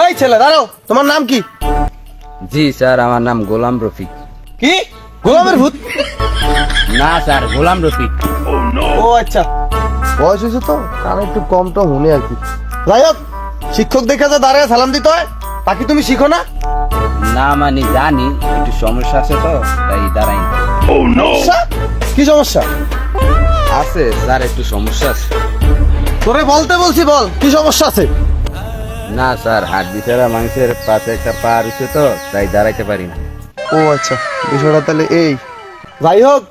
এই ছেলে দাঁড়াও, তোমার নাম কি? জি স্যার, আমার নাম গোলাম রফিক। কি গোলামের ভূত? না স্যার, গোলাম রফিক। ও আচ্ছা, বয়স হয়েছে তো কারণ একটু কম টম হলে আর কি। যাই হোক, শিক্ষক দেখে যে দাঁড়ায় সালাম দিতে হয়, তা কি তুমি শিখো না? না মানে জানি, একটু সমস্যা আছে তো তাই দাঁড়াই না। সমস্যা? কি সমস্যা? আছে স্যার, একটু সমস্যা আছে। তোরে বলতে বলছি, বল কি সমস্যা আছে? না স্যার, হাড্ডি ছাড়া মাংসের পাশে একটা পা রয়েছে তো তাই দাঁড়াইতে পারি না। ও আচ্ছা, বিষয়টা তাহলে এই। যাই হোক,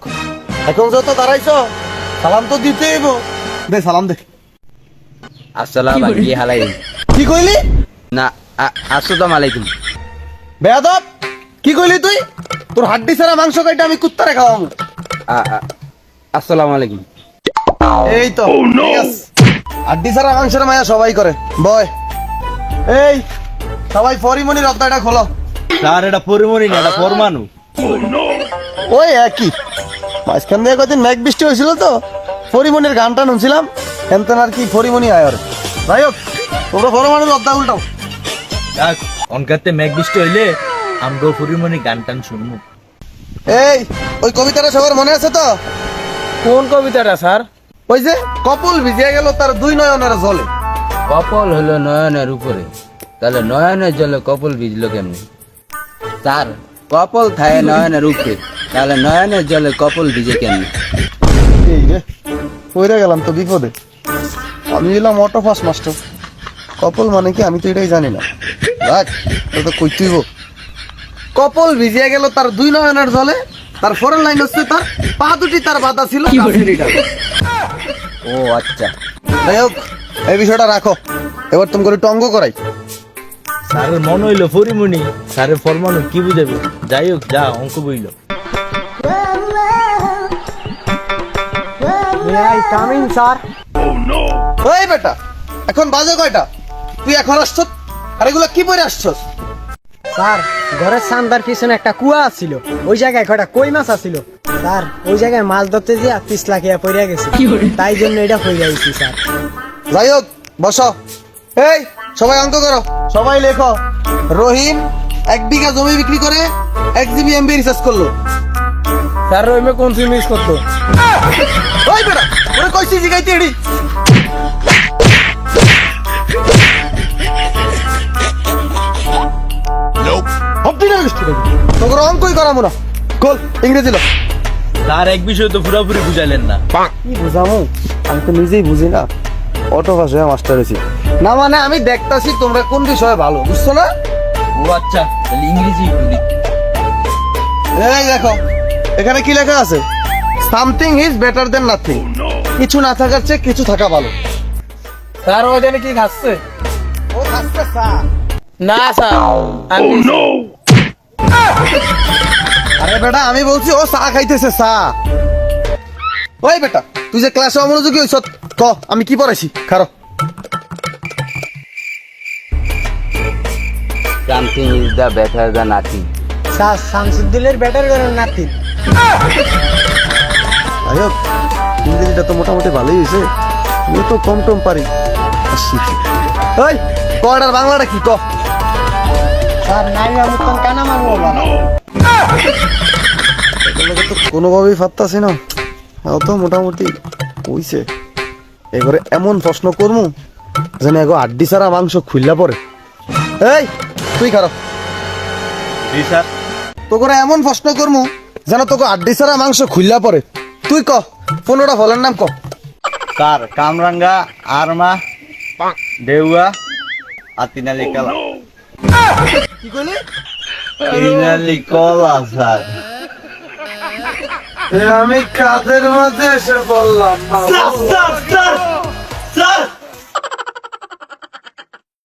এখন যত দাঁড়াইছো সালাম তো দিতেই হইব। দে সালাম দে। আসসালাম আলাইকুম। কি কইলি? না, আসসালামু আলাইকুম। বেয়াদব, কি কইলি তুই? তোর হাড্ডি ছাড়া মাংস কাইটা আমি কুত্তারে খাওয়াবো। আসসালামু আলাইকুম। এই তো ঠিক আছে। হাড্ডি ছাড়া মাংসের মায়া সবাই করে। বয়। এই সবাই পরিমণির অধ্যায়টা খোলো। স্যার এটা পরিমণি না, এটা পরমাণু। ওই একই, মাঝখান দিয়ে কদিন মেঘ বৃষ্টি হয়েছিল তো পরিমণির গানটা শুনছিলাম, এনতেন আর কি পরিমণি আয়র। যাই হোক, তোমরা পরমাণুর অধ্যায় উল্টাও। যাক, অনকাতে মেঘ বৃষ্টি হইলে আমগো পরিমণি গান টান শুনবো। এই ওই কবিতাটা সবার মনে আছে তো? কোন কবিতাটা স্যার? ওই যে কপল ভিজিয়া গেল তার দুই নয়নের জলে। কপল হলো নয়নের উপরে, তাহলে নয়নের জলে কপল ভিজলো কেমনি? স্যার, কপল থাকে নয়নের উপরে, তাহলে নয়নের জলে কপল ভিজে কেমনি? এই রে, পড়ে গেলাম তো বিপদে। আমি এলাম অটো ফাস মাস্টার, কপল মানে কি আমি তো এটাই জানি না। দেখ তো কইতেইব, কপল ভিজিয়া গেল তার দুই নয়নের জলে, তার পরের লাইন হচ্ছে তার পা দুটি তার বাধা ছিল কাছেরই ডালে। ও আচ্ছা। যাই হোক, এই বিষয়টা রাখো, এবার তুমি করে একটু অঙ্ক করাই। স্যারের মন হইলো পরিমণি, স্যারের পরমাণু কি বুঝাবে? যাই হোক, যা অঙ্ক বইল। ওই বেটা, এখন বাজে কয়টা? তুই এখন আসছস, আর এগুলো কি পরে আসছস? স্যার, ঘরের সান্দার পিছনে একটা কুয়া ছিল, ওই জায়গায় কয়টা কই মাছ আছিল স্যার। ওই জায়গায় মাছ ধরতে যে পিছলা খেয়া পড়ে গেছে, তাই জন্য এটা হয়ে যাইছি স্যার। যাই হোক, বসো। এই সবাই অঙ্ক করো, সবাই লেখো। রহিম 1 বিঘা জমি বিক্রি করে 1 জিবি এমবি রিচার্জ করলো। স্যার রহিমে কোন সিম ইউজ করতো? ওই বেটা, ওরে কইছি জিগাইতে এডি। তোর অঙ্কই করাবো না, কল ইংরেজি লো। স্যার এক বিষয় তো পুরোপুরি বুঝাইলেন না। কি বুঝামু, আমি তো নিজেই বুঝি না, অটো ভাষায় মাস্টার হয়েছি না। মানে আমি দেখতাছি তোমরা কোন বিষয়ে ভালো, বুঝছো না? ও আচ্ছা, তাহলে ইংরেজি বলি। এই দেখো, এখানে কি লেখা আছে? Something is better then nothing. কিছু না থাকার চেয়ে কিছু থাকা ভালো। স্যার ওই জানে কি খাচ্ছে? ও খাচ্ছে চা। না স্যার, আরে বেটা, আমি বলছি ও চা খাইতেছে, চা। ওই বেটা, তুই যে ক্লাসে অমনোযোগী হইছ, ক আমি কি পড়াইছি? খারো। Something is the better the nothing. Sir শামসুদ্দিনের ব্যাটার করেন নাতি। যাই হোক, ইংরেজিটা তো মোটামুটি ভালোই হয়েছে, আমি তো কম টম পারি। ওই কয়টার বাংলাটা কি ক? স্যার নাইরা মুতন কানা মারবো বাবা। এগুলোকে তো কোনোভাবেই ফাত্তাছি না, তো মোটামুটি হইছে। এবারে এমন প্রশ্ন করমু যেন এগো আড্ডি ছাড়া মাংস খুললা পরে। এই তুই খারাপ। জি স্যার। তোকে এমন প্রশ্ন করমু যেন তোকে আড্ডি ছাড়া মাংস খুললা পরে। তুই ক 15টা ফলের নাম ক। স্যার কামরাঙ্গা, আরমা, দেউয়া, আতিনালি কলা। কি কইলি? তিনালি কলা স্যার। আমি কাদের মাঝে এসে বললাম স্যার